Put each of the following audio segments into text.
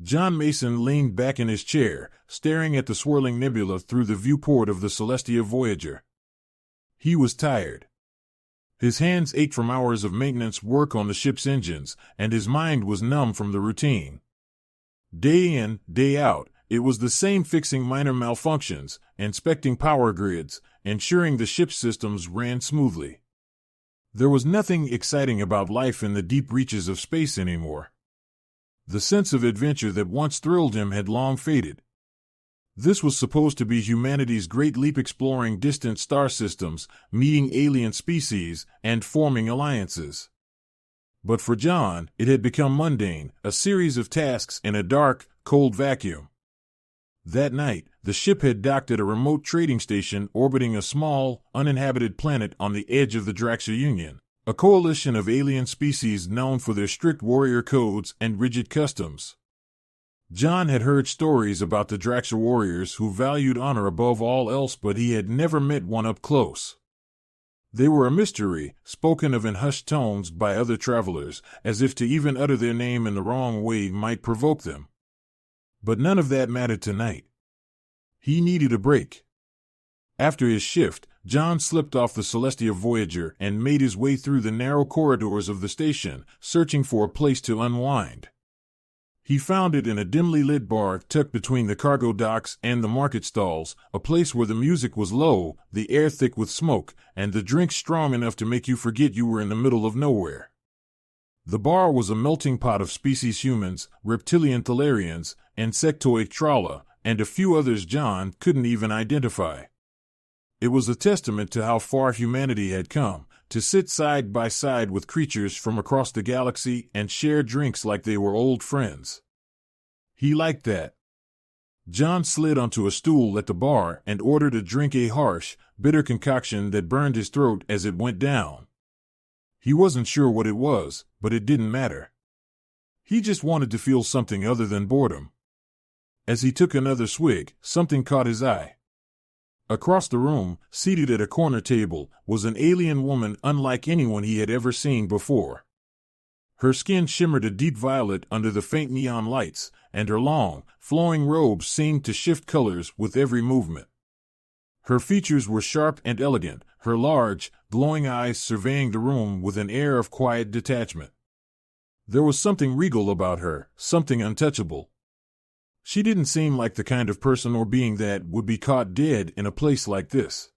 John Mason leaned back in his chair, staring at the swirling nebula through the viewport of the Celestia Voyager. He was tired. His hands ached from hours of maintenance work on the ship's engines, and his mind was numb from the routine. Day in, day out, it was the same, fixing minor malfunctions, inspecting power grids, ensuring the ship's systems ran smoothly. There was nothing exciting about life in the deep reaches of space anymore. The sense of adventure that once thrilled him had long faded. This was supposed to be humanity's great leap, exploring distant star systems, meeting alien species, and forming alliances. But for John, it had become mundane, a series of tasks in a dark, cold vacuum. That night, the ship had docked at a remote trading station orbiting a small, uninhabited planet on the edge of the Draxar Union, a coalition of alien species known for their strict warrior codes and rigid customs. John had heard stories about the Draxar warriors who valued honor above all else, but he had never met one up close. They were a mystery, spoken of in hushed tones by other travelers, as if to even utter their name in the wrong way might provoke them. But none of that mattered tonight. He needed a break. After his shift, John slipped off the Celestia Voyager and made his way through the narrow corridors of the station, searching for a place to unwind. He found it in a dimly lit bar tucked between the cargo docks and the market stalls, a place where the music was low, the air thick with smoke, and the drinks strong enough to make you forget you were in the middle of nowhere. The bar was a melting pot of species humans, reptilian Thalarians, insectoid Trala, and a few others John couldn't even identify. It was a testament to how far humanity had come, to sit side by side with creatures from across the galaxy and share drinks like they were old friends. He liked that. John slid onto a stool at the bar and ordered a drink, a harsh, bitter concoction that burned his throat as it went down. He wasn't sure what it was, but it didn't matter. He just wanted to feel something other than boredom. As he took another swig, something caught his eye. Across the room, seated at a corner table, was an alien woman unlike anyone he had ever seen before. Her skin shimmered a deep violet under the faint neon lights, and her long, flowing robes seemed to shift colors with every movement. Her features were sharp and elegant, her large, glowing eyes surveying the room with an air of quiet detachment. There was something regal about her, something untouchable. She didn't seem like the kind of person or being that would be caught dead in a place like this.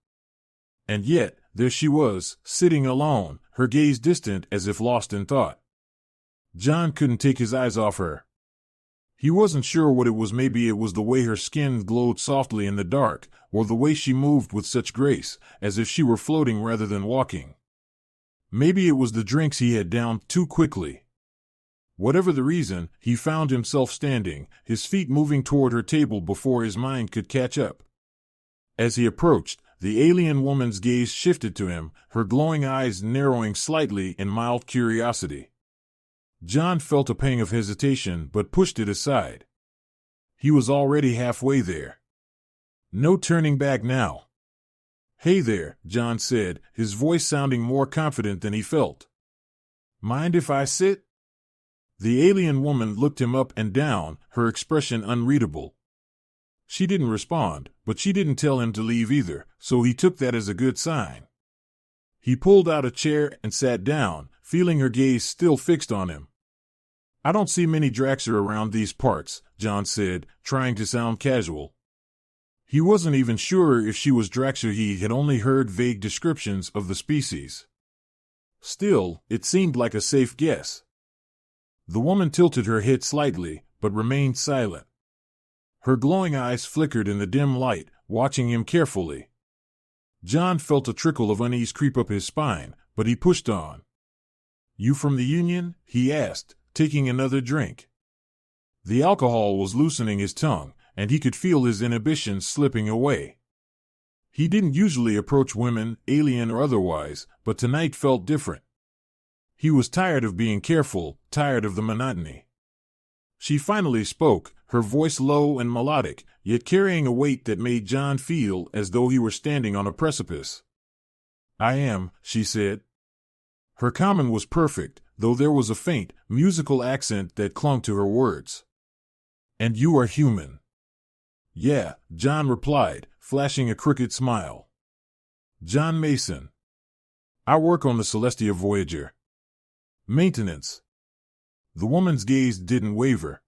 And yet, there she was, sitting alone, her gaze distant as if lost in thought. John couldn't take his eyes off her. He wasn't sure what it was. Maybe it was the way her skin glowed softly in the dark, or the way she moved with such grace, as if she were floating rather than walking. Maybe it was the drinks he had downed too quickly. Whatever the reason, he found himself standing, his feet moving toward her table before his mind could catch up. As he approached, the alien woman's gaze shifted to him, her glowing eyes narrowing slightly in mild curiosity. John felt a pang of hesitation but pushed it aside. He was already halfway there. No turning back now. "Hey there," John said, his voice sounding more confident than he felt. "Mind if I sit?" The alien woman looked him up and down, her expression unreadable. She didn't respond, but she didn't tell him to leave either, so he took that as a good sign. He pulled out a chair and sat down, feeling her gaze still fixed on him. "I don't see many Draxar around these parts," John said, trying to sound casual. He wasn't even sure if she was Draxar. He had only heard vague descriptions of the species. Still, it seemed like a safe guess. The woman tilted her head slightly, but remained silent. Her glowing eyes flickered in the dim light, watching him carefully. John felt a trickle of unease creep up his spine, but he pushed on. "You from the Union?" he asked, taking another drink. The alcohol was loosening his tongue, and he could feel his inhibitions slipping away. He didn't usually approach women, alien or otherwise, but tonight felt different. He was tired of being careful, tired of the monotony. She finally spoke, her voice low and melodic, yet carrying a weight that made John feel as though he were standing on a precipice. "I am," she said. Her command was perfect, though there was a faint, musical accent that clung to her words. And you are human? Yeah, John replied, flashing a crooked smile. John Mason. I work on the Celestia Voyager. Maintenance. The woman's gaze didn't waver.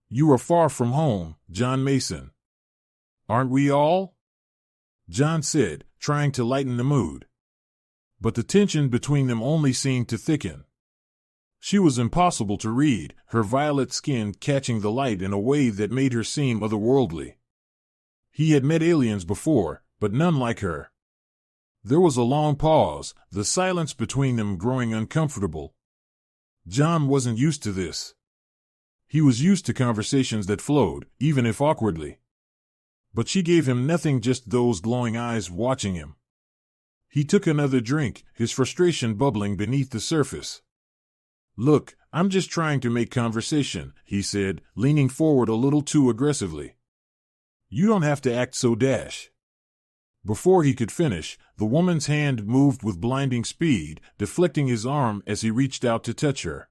You are far from home, John Mason. Aren't we all? John said, trying to lighten the mood. But the tension between them only seemed to thicken. She was impossible to read, her violet skin catching the light in a way that made her seem otherworldly. He had met aliens before, but none like her. There was a long pause, the silence between them growing uncomfortable. John wasn't used to this. He was used to conversations that flowed, even if awkwardly. But she gave him nothing, just those glowing eyes watching him. He took another drink, his frustration bubbling beneath the surface. Look, I'm just trying to make conversation, he said, leaning forward a little too aggressively. You don't have to act so dash. Before he could finish, the woman's hand moved with blinding speed, deflecting his arm as he reached out to touch her.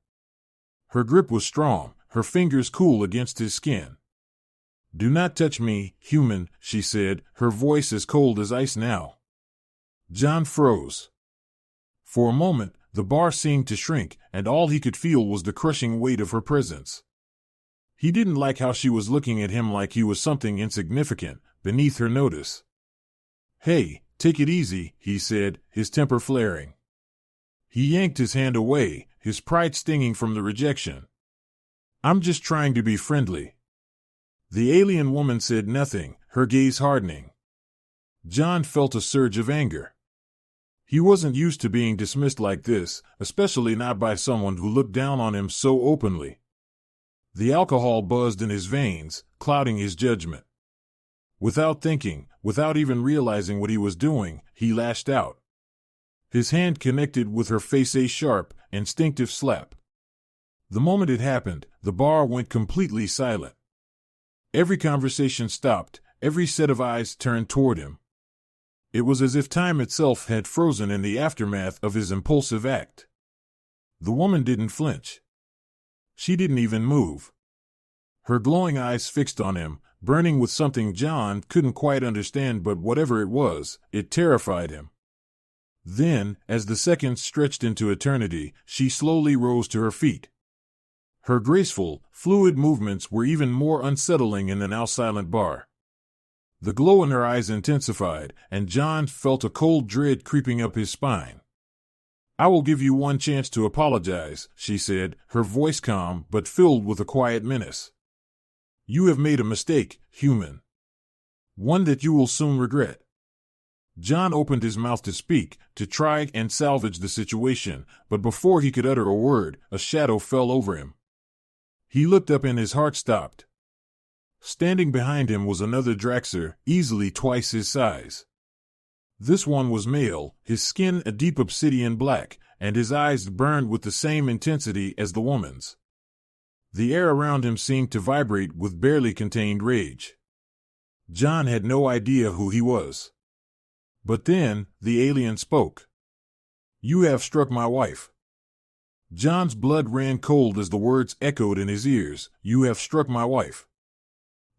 Her grip was strong, her fingers cool against his skin. Do not touch me, human, she said, her voice as cold as ice now. John froze. For a moment, the bar seemed to shrink, and all he could feel was the crushing weight of her presence. He didn't like how she was looking at him like he was something insignificant, beneath her notice. Hey, take it easy, he said, his temper flaring. He yanked his hand away, his pride stinging from the rejection. I'm just trying to be friendly. The alien woman said nothing, her gaze hardening. John felt a surge of anger. He wasn't used to being dismissed like this, especially not by someone who looked down on him so openly. The alcohol buzzed in his veins, clouding his judgment. Without thinking, without even realizing what he was doing, he lashed out. His hand connected with her face, a sharp, instinctive slap. The moment it happened, the bar went completely silent. Every conversation stopped, every set of eyes turned toward him. It was as if time itself had frozen in the aftermath of his impulsive act. The woman didn't flinch. She didn't even move. Her glowing eyes fixed on him, burning with something John couldn't quite understand, but whatever it was, it terrified him. Then, as the seconds stretched into eternity, she slowly rose to her feet. Her graceful, fluid movements were even more unsettling in the now silent bar. The glow in her eyes intensified, and John felt a cold dread creeping up his spine. I will give you one chance to apologize, she said, her voice calm but filled with a quiet menace. You have made a mistake, human. One that you will soon regret. John opened his mouth to speak, to try and salvage the situation, but before he could utter a word, a shadow fell over him. He looked up and his heart stopped. Standing behind him was another Draxer, easily twice his size. This one was male, his skin a deep obsidian black, and his eyes burned with the same intensity as the woman's. The air around him seemed to vibrate with barely contained rage. John had no idea who he was. But then, the alien spoke. You have struck my wife. John's blood ran cold as the words echoed in his ears. You have struck my wife.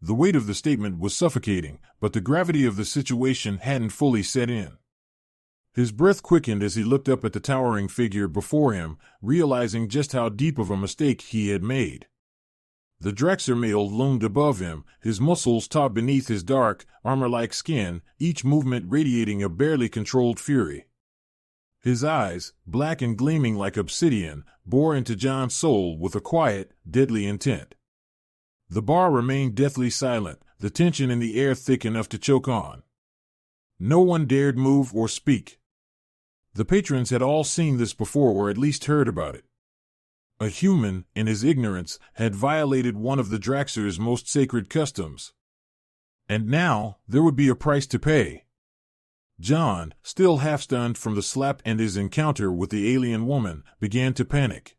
The weight of the statement was suffocating, but the gravity of the situation hadn't fully set in. His breath quickened as he looked up at the towering figure before him, realizing just how deep of a mistake he had made. The Draxer male loomed above him, his muscles taut beneath his dark, armor-like skin, each movement radiating a barely controlled fury. His eyes, black and gleaming like obsidian, bore into John's soul with a quiet, deadly intent. The bar remained deathly silent, the tension in the air thick enough to choke on. No one dared move or speak. The patrons had all seen this before, or at least heard about it. A human, in his ignorance, had violated one of the Draxer's most sacred customs. And now, there would be a price to pay. John, still half-stunned from the slap and his encounter with the alien woman, began to panic.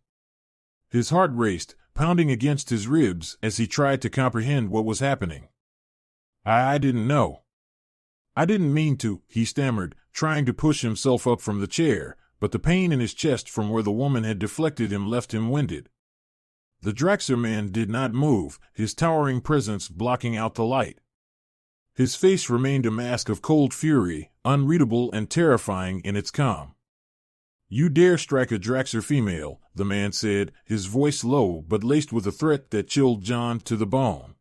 His heart raced, pounding against his ribs as he tried to comprehend what was happening. I didn't know. I didn't mean to, he stammered, trying to push himself up from the chair, but the pain in his chest from where the woman had deflected him left him winded. The Draxer man did not move, his towering presence blocking out the light. His face remained a mask of cold fury, unreadable and terrifying in its calm. "You dare strike a Draxer female," the man said, his voice low but laced with a threat that chilled John to the bone.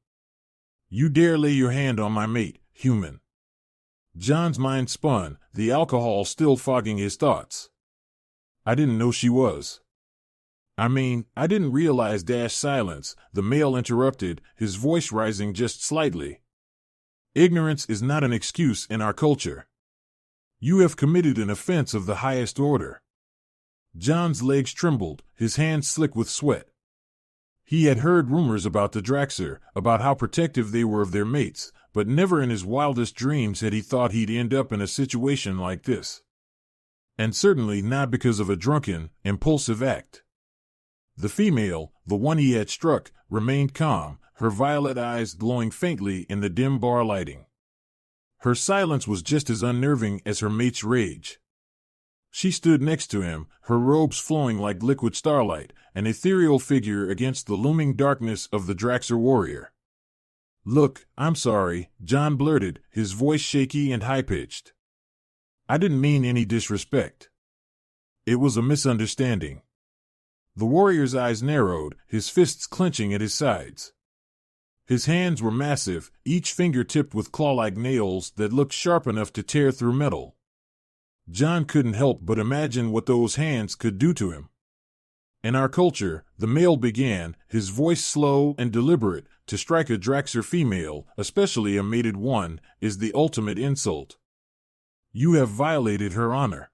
"You dare lay your hand on my mate, human." John's mind spun, the alcohol still fogging his thoughts. "I didn't know she was." I didn't realize silence," the male interrupted, his voice rising just slightly. "Ignorance is not an excuse in our culture. You have committed an offense of the highest order." John's legs trembled, his hands slick with sweat. He had heard rumors about the Draxer, about how protective they were of their mates, but never in his wildest dreams had he thought he'd end up in a situation like this. And certainly not because of a drunken, impulsive act. The female, the one he had struck, remained calm, her violet eyes glowing faintly in the dim bar lighting. Her silence was just as unnerving as her mate's rage. She stood next to him, her robes flowing like liquid starlight, an ethereal figure against the looming darkness of the Draxer warrior. "Look, I'm sorry," John blurted, his voice shaky and high-pitched. "I didn't mean any disrespect. It was a misunderstanding." The warrior's eyes narrowed, his fists clenching at his sides. His hands were massive, each finger tipped with claw-like nails that looked sharp enough to tear through metal. John couldn't help but imagine what those hands could do to him. "In our culture," the male began, his voice slow and deliberate, "to strike a Draxer female, especially a mated one, is the ultimate insult. You have violated her honor.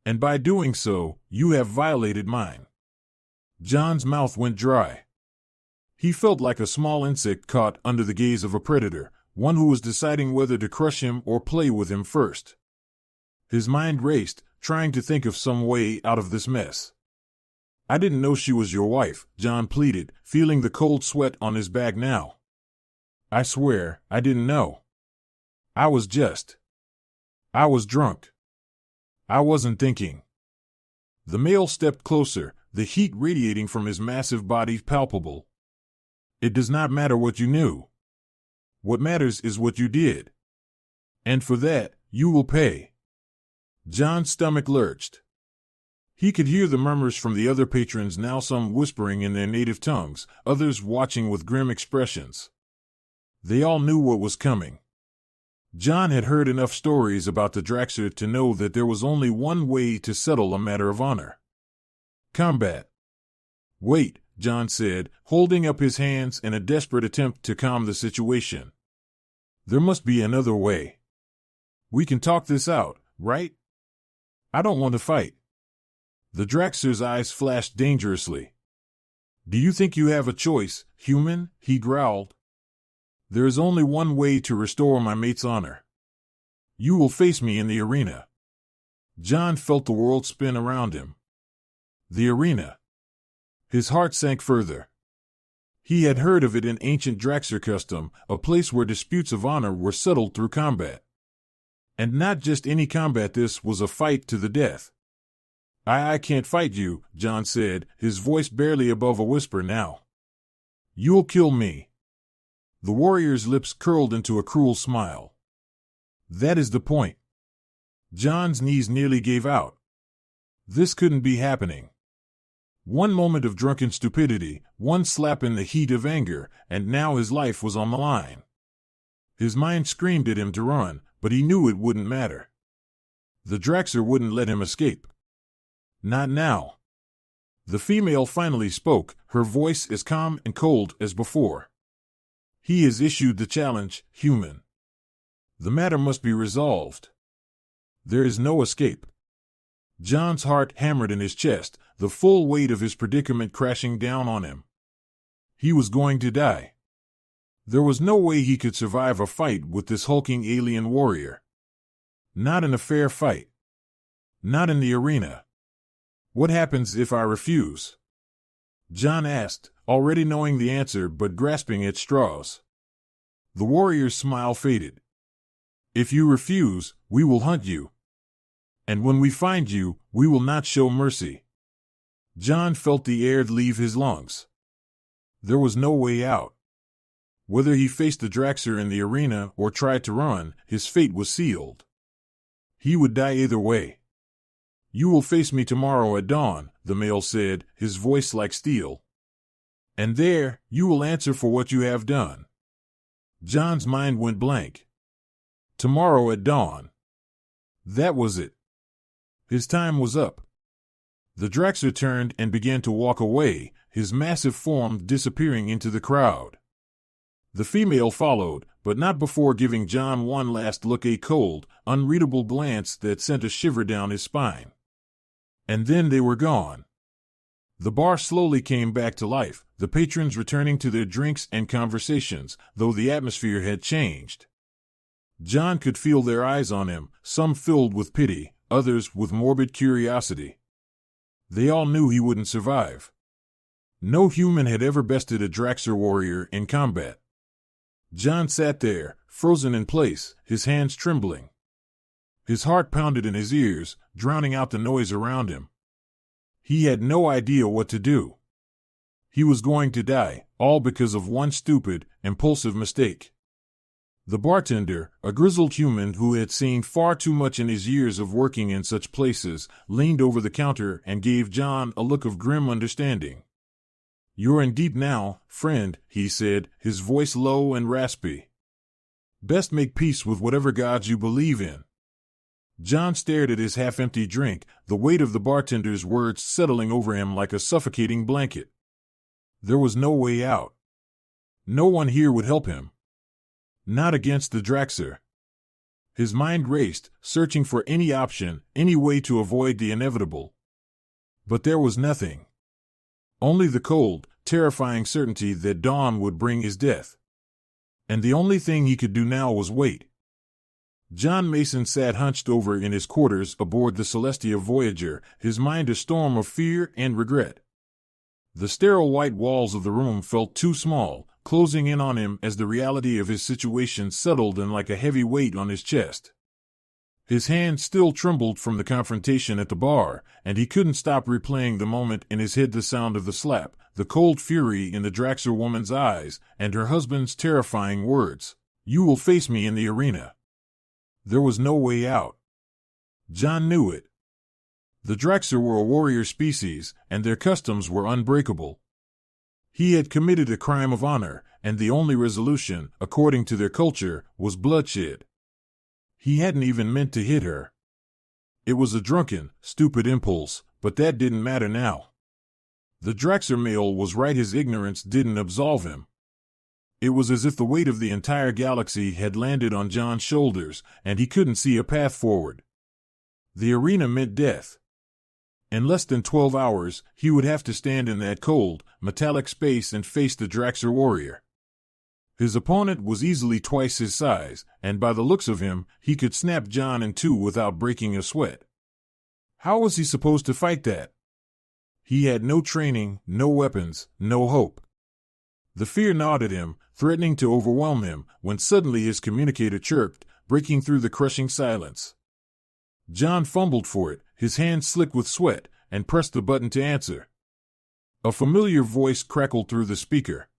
And by doing so, you have violated mine." John's mouth went dry. He felt like a small insect caught under the gaze of a predator, one who was deciding whether to crush him or play with him first. His mind raced, trying to think of some way out of this mess. "I didn't know she was your wife," John pleaded, feeling the cold sweat on his back now. "I swear, I didn't know. I was drunk. I wasn't thinking." The male stepped closer, the heat radiating from his massive body palpable. "It does not matter what you knew. What matters is what you did. And for that, you will pay." John's stomach lurched. He could hear the murmurs from the other patrons, now some whispering in their native tongues, others watching with grim expressions. They all knew what was coming. John had heard enough stories about the Draxer to know that there was only one way to settle a matter of honor. Combat. "Wait," John said, holding up his hands in a desperate attempt to calm the situation. "There must be another way. We can talk this out, right? I don't want to fight." The Draxer's eyes flashed dangerously. "Do you think you have a choice, human?" he growled. "There is only one way to restore my mate's honor. You will face me in the arena." John felt the world spin around him. The arena. His heart sank further. He had heard of it in ancient Draxer custom, a place where disputes of honor were settled through combat. And not just any combat, this was a fight to the death. I can't fight you," John said, his voice barely above a whisper now. "You'll kill me." The warrior's lips curled into a cruel smile. "That is the point." John's knees nearly gave out. This couldn't be happening. One moment of drunken stupidity, one slap in the heat of anger, and now his life was on the line. His mind screamed at him to run, but he knew it wouldn't matter. The Draxer wouldn't let him escape. Not now. The female finally spoke, her voice as calm and cold as before. "He has issued the challenge, human. The matter must be resolved. There is no escape." John's heart hammered in his chest, the full weight of his predicament crashing down on him. He was going to die. There was no way he could survive a fight with this hulking alien warrior. Not in a fair fight. Not in the arena. "What happens if I refuse?" John asked, already knowing the answer but grasping at straws. The warrior's smile faded. "If you refuse, we will hunt you. And when we find you, we will not show mercy." John felt the air leave his lungs. There was no way out. Whether he faced the Draxer in the arena or tried to run, his fate was sealed. He would die either way. "You will face me tomorrow at dawn," the male said, his voice like steel. "And there, you will answer for what you have done." John's mind went blank. Tomorrow at dawn. That was it. His time was up. The Draxer turned and began to walk away, his massive form disappearing into the crowd. The female followed, but not before giving John one last look, a cold, unreadable glance that sent a shiver down his spine. And then they were gone. The bar slowly came back to life, the patrons returning to their drinks and conversations, though the atmosphere had changed. John could feel their eyes on him, some filled with pity, others with morbid curiosity. They all knew he wouldn't survive. No human had ever bested a Draxer warrior in combat. John sat there, frozen in place, his hands trembling. His heart pounded in his ears, drowning out the noise around him. He had no idea what to do. He was going to die, all because of one stupid, impulsive mistake. The bartender, a grizzled human who had seen far too much in his years of working in such places, leaned over the counter and gave John a look of grim understanding. "You're in deep now, friend," he said, his voice low and raspy. "Best make peace with whatever gods you believe in." John stared at his half-empty drink, the weight of the bartender's words settling over him like a suffocating blanket. There was no way out. No one here would help him. Not against the Draxer. His mind raced, searching for any option, any way to avoid the inevitable. But there was nothing. Only the cold, terrifying certainty that dawn would bring his death. And the only thing he could do now was wait. John Mason sat hunched over in his quarters aboard the Celestia Voyager, his mind a storm of fear and regret. The sterile white walls of the room felt too small, closing in on him as the reality of his situation settled in like a heavy weight on his chest. His hands still trembled from the confrontation at the bar, and he couldn't stop replaying the moment in his head, the sound of the slap, the cold fury in the Draxer woman's eyes, and her husband's terrifying words, "You will face me in the arena." There was no way out. John knew it. The Draxer were a warrior species, and their customs were unbreakable. He had committed a crime of honor, and the only resolution, according to their culture, was bloodshed. He hadn't even meant to hit her. It was a drunken, stupid impulse, but that didn't matter now. The Draxer male was right, his ignorance didn't absolve him. It was as if the weight of the entire galaxy had landed on John's shoulders, and he couldn't see a path forward. The arena meant death. In less than 12 hours, he would have to stand in that cold, metallic space and face the Draxer warrior. His opponent was easily twice his size, and by the looks of him, he could snap John in two without breaking a sweat. How was he supposed to fight that? He had no training, no weapons, no hope. The fear gnawed at him, threatening to overwhelm him, when suddenly his communicator chirped, breaking through the crushing silence. John fumbled for it, his hands slick with sweat, and pressed the button to answer. A familiar voice crackled through the speaker.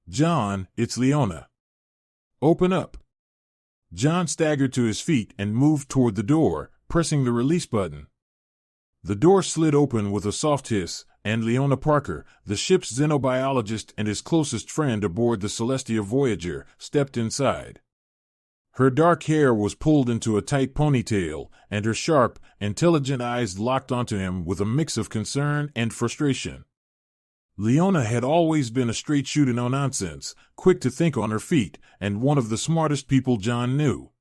"John, it's Leona. Open up." John staggered to his feet and moved toward the door, pressing the release button. The door slid open with a soft hiss, and Leona Parker, the ship's xenobiologist and his closest friend aboard the Celestia Voyager, stepped inside. Her dark hair was pulled into a tight ponytail, and her sharp, intelligent eyes locked onto him with a mix of concern and frustration. Leona had always been a straight shooter, no nonsense, quick to think on her feet, and one of the smartest people John knew.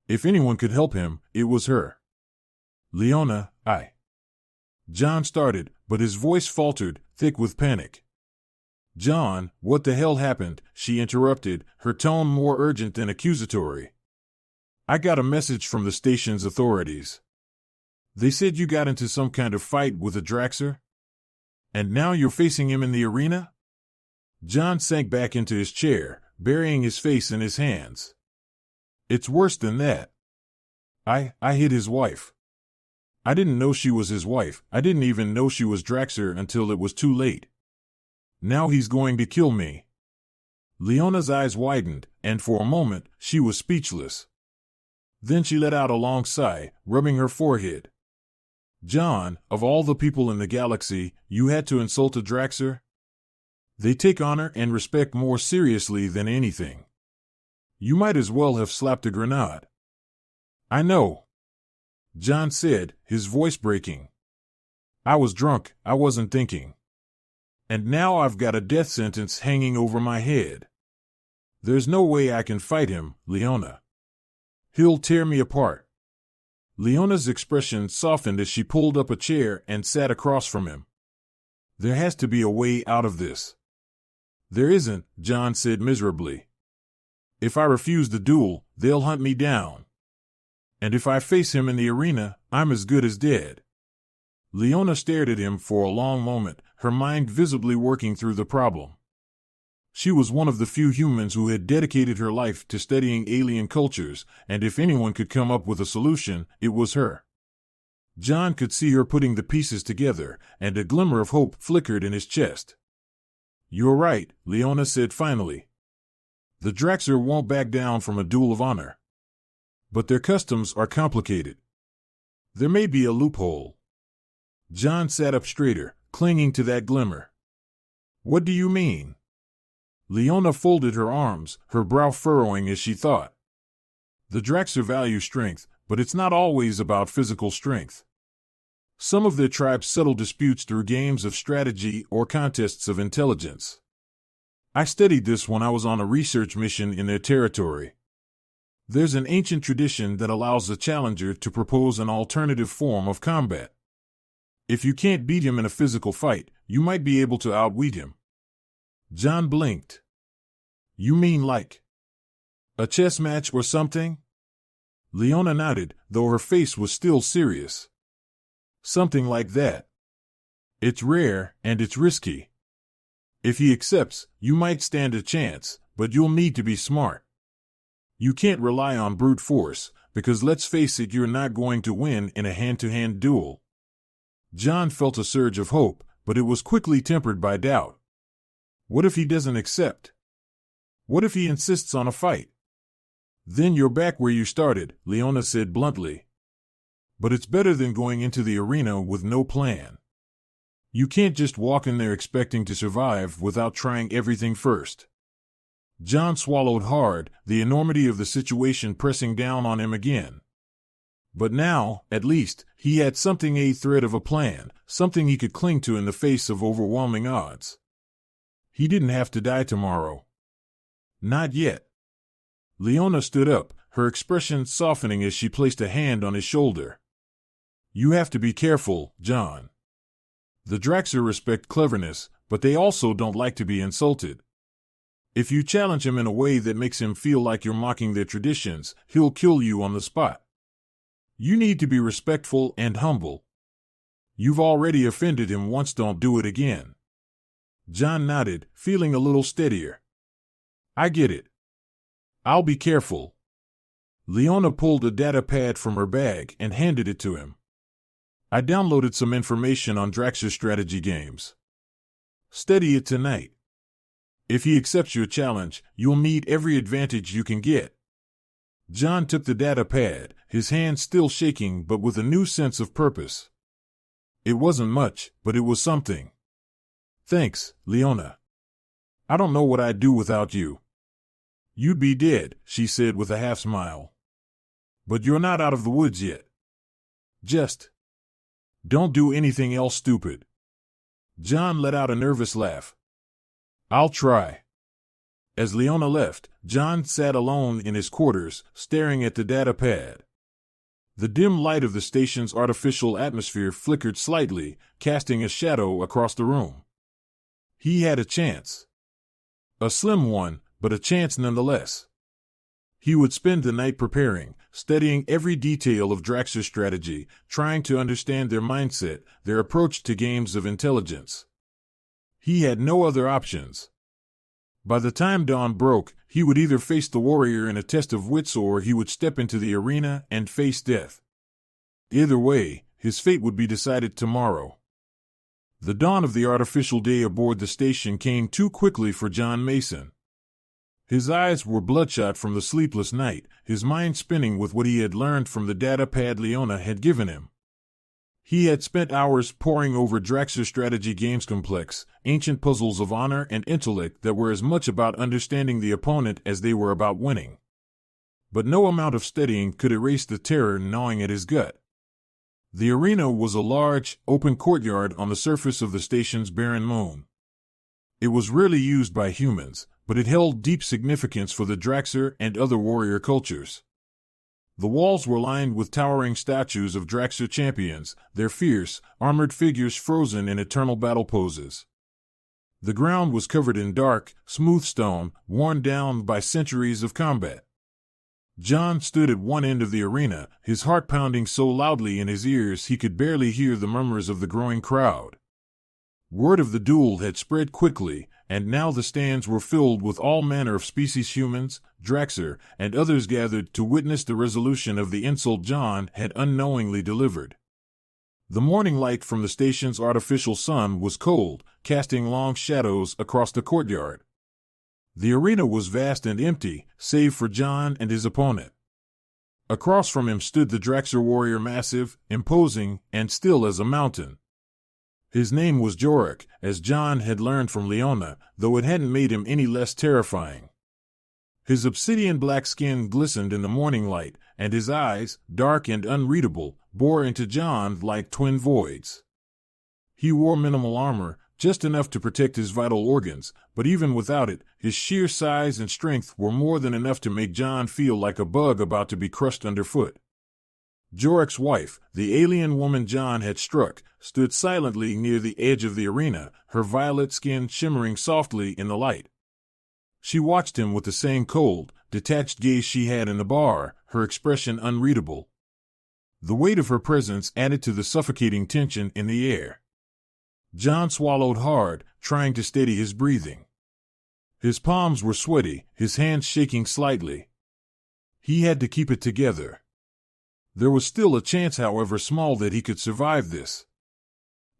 If anyone could help him, it was her. "Leona, John started, but his voice faltered, thick with panic. "John, what the hell happened?" she interrupted, her tone more urgent than accusatory. "I got a message from the station's authorities. They said you got into some kind of fight with a Draxer? And now you're facing him in the arena?" John sank back into his chair, burying his face in his hands. "It's worse than that. I hit his wife. I didn't know she was his wife. I didn't even know she was Draxer until it was too late." Now he's going to kill me. Leona's eyes widened, and for a moment, she was speechless. Then she let out a long sigh, rubbing her forehead. John, of all the people in the galaxy, you had to insult a Draxer? They take honor and respect more seriously than anything. You might as well have slapped a grenade. I know, John said, his voice breaking. I was drunk, I wasn't thinking. And now I've got a death sentence hanging over my head. There's no way I can fight him, Leona. He'll tear me apart. Leona's expression softened as she pulled up a chair and sat across from him. There has to be a way out of this. There isn't, John said miserably. If I refuse the duel, they'll hunt me down. And if I face him in the arena, I'm as good as dead. Leona stared at him for a long moment, her mind visibly working through the problem. She was one of the few humans who had dedicated her life to studying alien cultures, and if anyone could come up with a solution, it was her. John could see her putting the pieces together, and a glimmer of hope flickered in his chest. You're right, Leona said finally. The Draxer won't back down from a duel of honor. But their customs are complicated. There may be a loophole. John sat up straighter, clinging to that glimmer. What do you mean? Leona folded her arms, her brow furrowing as she thought. The Draxer value strength, but it's not always about physical strength. Some of their tribes settle disputes through games of strategy or contests of intelligence. I studied this when I was on a research mission in their territory. There's an ancient tradition that allows the challenger to propose an alternative form of combat. If you can't beat him in a physical fight, you might be able to outwit him. John blinked. You mean like a chess match or something? Leona nodded, though her face was still serious. Something like that. It's rare, and it's risky. If he accepts, you might stand a chance, but you'll need to be smart. You can't rely on brute force, because let's face it, you're not going to win in a hand-to-hand duel. John felt a surge of hope, but it was quickly tempered by doubt. What if he doesn't accept? What if he insists on a fight? Then you're back where you started, Leona said bluntly. But it's better than going into the arena with no plan. You can't just walk in there expecting to survive without trying everything first. John swallowed hard, the enormity of the situation pressing down on him again. But now, at least, he had something, a thread of a plan, something he could cling to in the face of overwhelming odds. He didn't have to die tomorrow. Not yet. Leona stood up, her expression softening as she placed a hand on his shoulder. You have to be careful, John. The Draxer respect cleverness, but they also don't like to be insulted. If you challenge him in a way that makes him feel like you're mocking their traditions, he'll kill you on the spot. You need to be respectful and humble. You've already offended him once, don't do it again. John nodded, feeling a little steadier. I get it. I'll be careful. Leona pulled a data pad from her bag and handed it to him. I downloaded some information on Draxer strategy games. Study it tonight. If he accepts your challenge, you'll need every advantage you can get. John took the data pad, his hand still shaking but with a new sense of purpose. It wasn't much, but it was something. Thanks, Leona. I don't know what I'd do without you. You'd be dead, she said with a half smile. But you're not out of the woods yet. Just don't do anything else stupid. John let out a nervous laugh. I'll try. As Leona left, John sat alone in his quarters, staring at the data pad. The dim light of the station's artificial atmosphere flickered slightly, casting a shadow across the room. He had a chance. A slim one, but a chance nonetheless. He would spend the night preparing, studying every detail of Draxer strategy, trying to understand their mindset, their approach to games of intelligence. He had no other options. By the time dawn broke, he would either face the warrior in a test of wits or he would step into the arena and face death. Either way, his fate would be decided tomorrow. The dawn of the artificial day aboard the station came too quickly for John Mason. His eyes were bloodshot from the sleepless night, his mind spinning with what he had learned from the data pad Leona had given him. He had spent hours poring over Draxxer Strategy Games Complex, ancient puzzles of honor and intellect that were as much about understanding the opponent as they were about winning. But no amount of studying could erase the terror gnawing at his gut. The arena was a large, open courtyard on the surface of the station's barren moon. It was rarely used by humans, but it held deep significance for the Draxxer and other warrior cultures. The walls were lined with towering statues of Draxxer champions, their fierce, armored figures frozen in eternal battle poses. The ground was covered in dark, smooth stone, worn down by centuries of combat. John stood at one end of the arena, his heart pounding so loudly in his ears he could barely hear the murmurs of the growing crowd. Word of the duel had spread quickly, and now the stands were filled with all manner of species humans, Draxxer, and others gathered to witness the resolution of the insult John had unknowingly delivered. The morning light from the station's artificial sun was cold, casting long shadows across the courtyard. The arena was vast and empty, save for John and his opponent. Across from him stood the Draxxer warrior, massive, imposing, and still as a mountain. His name was Jorek, as John had learned from Leona, though it hadn't made him any less terrifying. His obsidian black skin glistened in the morning light, and his eyes, dark and unreadable, bore into John like twin voids. He wore minimal armor, just enough to protect his vital organs, but even without it, his sheer size and strength were more than enough to make John feel like a bug about to be crushed underfoot. Jorek's wife, the alien woman John had struck, stood silently near the edge of the arena, her violet skin shimmering softly in the light. She watched him with the same cold, detached gaze she had in the bar, her expression unreadable. The weight of her presence added to the suffocating tension in the air. John swallowed hard, trying to steady his breathing. His palms were sweaty, his hands shaking slightly. He had to keep it together. There was still a chance, however small, that he could survive this.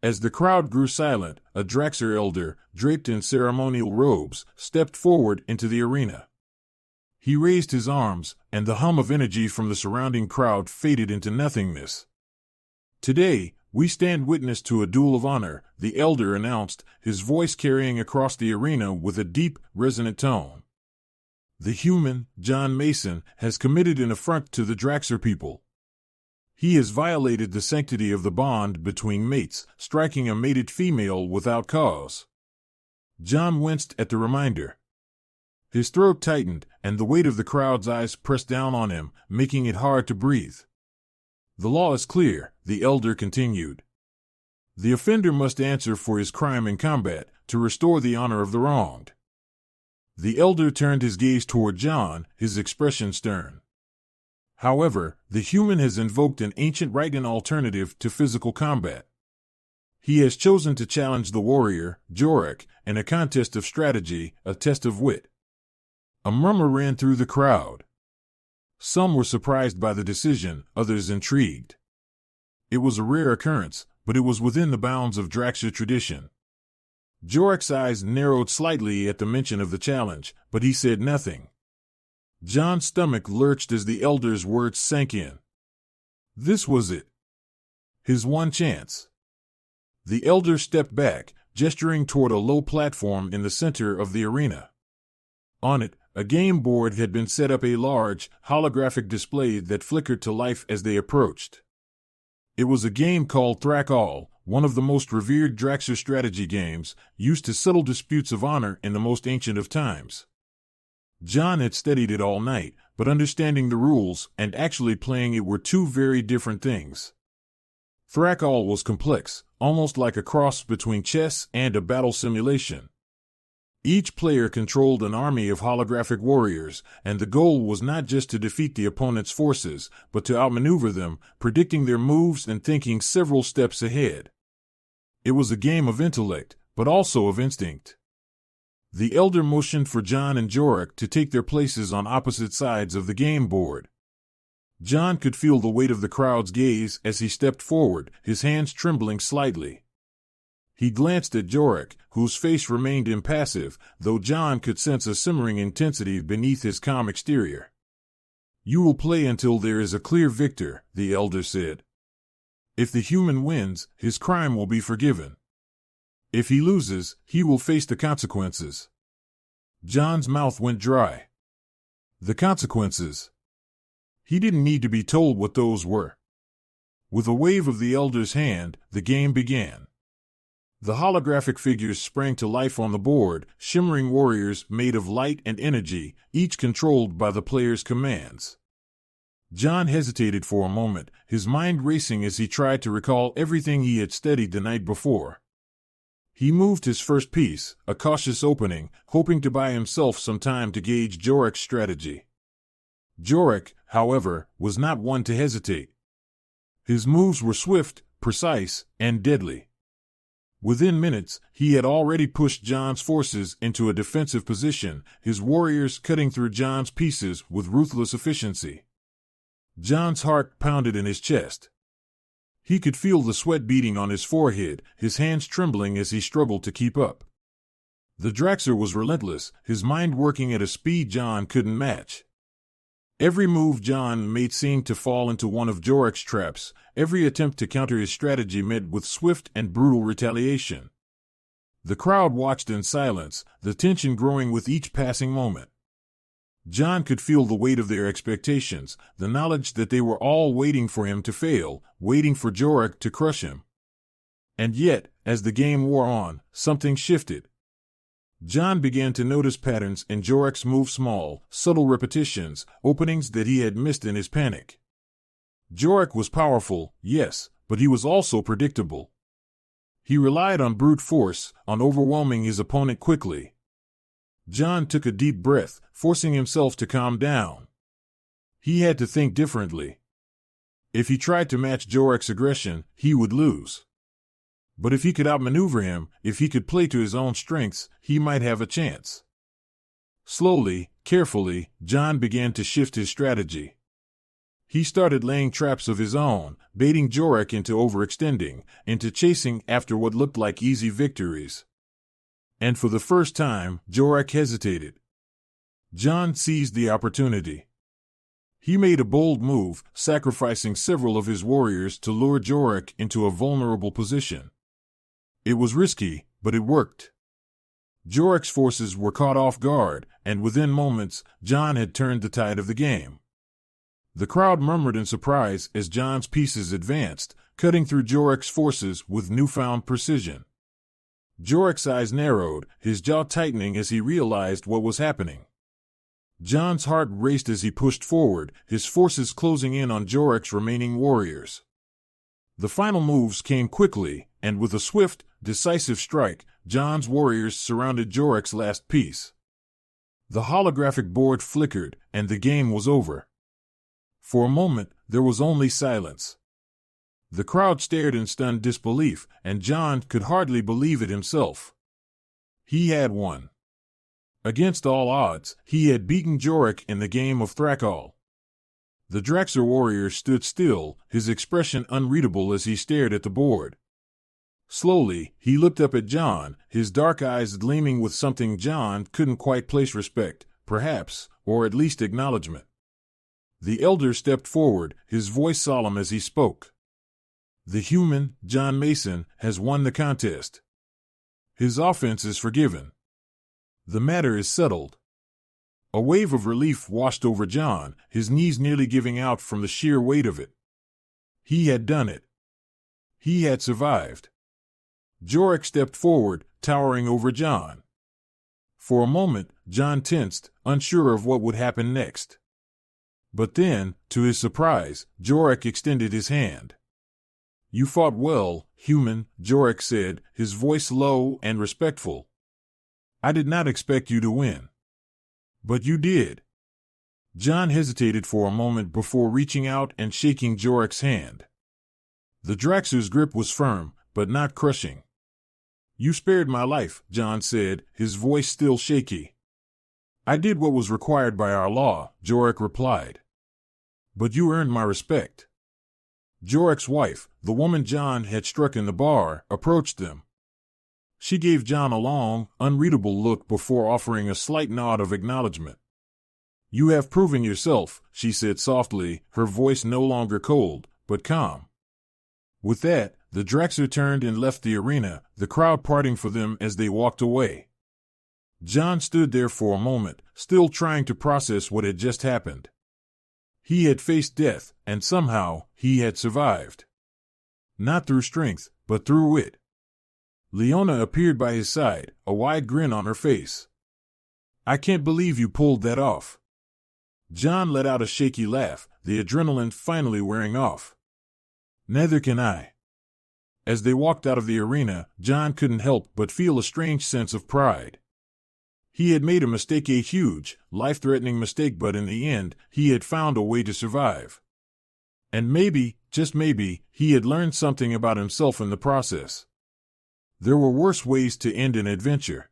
As the crowd grew silent, a Draxxer elder, draped in ceremonial robes, stepped forward into the arena. He raised his arms, and the hum of energy from the surrounding crowd faded into nothingness. "Today, we stand witness to a duel of honor," the elder announced, his voice carrying across the arena with a deep, resonant tone. "The human, John Mason, has committed an affront to the Draxxer people. He has violated the sanctity of the bond between mates, striking a mated female without cause." John winced at the reminder. His throat tightened, and the weight of the crowd's eyes pressed down on him, making it hard to breathe. "The law is clear," the elder continued. "The offender must answer for his crime in combat, to restore the honor of the wronged." The elder turned his gaze toward John, his expression stern. "However, the human has invoked an ancient right in alternative to physical combat. He has chosen to challenge the warrior, Jorek, in a contest of strategy, a test of wit." A murmur ran through the crowd. Some were surprised by the decision, others intrigued. It was a rare occurrence, but it was within the bounds of Draxxer tradition. Jorek's eyes narrowed slightly at the mention of the challenge, but he said nothing. John's stomach lurched as the elder's words sank in. This was it. His one chance. The elder stepped back, gesturing toward a low platform in the center of the arena. On it, a game board had been set up, a large, holographic display that flickered to life as they approached. It was a game called Thrakal, one of the most revered Draxxer strategy games, used to settle disputes of honor in the most ancient of times. John had studied it all night, but understanding the rules and actually playing it were two very different things. Thrakal was complex, almost like a cross between chess and a battle simulation. Each player controlled an army of holographic warriors, and the goal was not just to defeat the opponent's forces, but to outmaneuver them, predicting their moves and thinking several steps ahead. It was a game of intellect, but also of instinct. The elder motioned for John and Jorek to take their places on opposite sides of the game board. John could feel the weight of the crowd's gaze as he stepped forward, his hands trembling slightly. He glanced at Jorik, whose face remained impassive, though John could sense a simmering intensity beneath his calm exterior. "You will play until there is a clear victor," the elder said. "If the human wins, his crime will be forgiven. If he loses, he will face the consequences." John's mouth went dry. The consequences. He didn't need to be told what those were. With a wave of the elder's hand, the game began. The holographic figures sprang to life on the board, shimmering warriors made of light and energy, each controlled by the player's commands. John hesitated for a moment, his mind racing as he tried to recall everything he had studied the night before. He moved his first piece, a cautious opening, hoping to buy himself some time to gauge Jorik's strategy. Jorik, however, was not one to hesitate. His moves were swift, precise, and deadly. Within minutes, he had already pushed John's forces into a defensive position, his warriors cutting through John's pieces with ruthless efficiency. John's heart pounded in his chest. He could feel the sweat beading on his forehead, his hands trembling as he struggled to keep up. The Draxer was relentless, his mind working at a speed John couldn't match. Every move John made seemed to fall into one of Jorik's traps, every attempt to counter his strategy met with swift and brutal retaliation. The crowd watched in silence, the tension growing with each passing moment. John could feel the weight of their expectations, the knowledge that they were all waiting for him to fail, waiting for Jorik to crush him. And yet, as the game wore on, something shifted. John began to notice patterns in Jorik's move, small, subtle repetitions, openings that he had missed in his panic. Jorik was powerful, yes, but he was also predictable. He relied on brute force, on overwhelming his opponent quickly. John took a deep breath, forcing himself to calm down. He had to think differently. If he tried to match Jorik's aggression, he would lose. But if he could outmaneuver him, if he could play to his own strengths, he might have a chance. Slowly, carefully, John began to shift his strategy. He started laying traps of his own, baiting Jorik into overextending, into chasing after what looked like easy victories. And for the first time, Jorik hesitated. John seized the opportunity. He made a bold move, sacrificing several of his warriors to lure Jorik into a vulnerable position. It was risky, but it worked. Jorik's forces were caught off guard, and within moments, John had turned the tide of the game. The crowd murmured in surprise as John's pieces advanced, cutting through Jorik's forces with newfound precision. Jorik's eyes narrowed, his jaw tightening as he realized what was happening. John's heart raced as he pushed forward, his forces closing in on Jorik's remaining warriors. The final moves came quickly, and with a swift, decisive strike, John's warriors surrounded Jorik's last piece. The holographic board flickered, and the game was over. For a moment, there was only silence. The crowd stared in stunned disbelief, and John could hardly believe it himself. He had won. Against all odds, he had beaten Jorik in the game of Thrakal. The Draxer warrior stood still, his expression unreadable as he stared at the board. Slowly, he looked up at John, his dark eyes gleaming with something John couldn't quite place: respect, perhaps, or at least acknowledgement. The elder stepped forward, his voice solemn as he spoke. "The human, John Mason, has won the contest. His offense is forgiven. The matter is settled." A wave of relief washed over John, his knees nearly giving out from the sheer weight of it. He had done it. He had survived. Jorik stepped forward, towering over John. For a moment, John tensed, unsure of what would happen next. But then, to his surprise, Jorik extended his hand. "You fought well, human," Jorik said, his voice low and respectful. "I did not expect you to win. But you did." John hesitated for a moment before reaching out and shaking Jorik's hand. The Draxer's grip was firm, but not crushing. "You spared my life," John said, his voice still shaky. "I did what was required by our law," Jorik replied. "But you earned my respect." Jorik's wife, the woman John had struck in the bar, approached them. She gave John a long, unreadable look before offering a slight nod of acknowledgement. "You have proven yourself," she said softly, her voice no longer cold, but calm. With that, the Draxer turned and left the arena, the crowd parting for them as they walked away. John stood there for a moment, still trying to process what had just happened. He had faced death, and somehow, he had survived. Not through strength, but through wit. Leona appeared by his side, a wide grin on her face. "I can't believe you pulled that off." John let out a shaky laugh, the adrenaline finally wearing off. "Neither can I." As they walked out of the arena, John couldn't help but feel a strange sense of pride. He had made a mistake, a huge, life-threatening mistake, but in the end, he had found a way to survive. And maybe, just maybe, he had learned something about himself in the process. There were worse ways to end an adventure.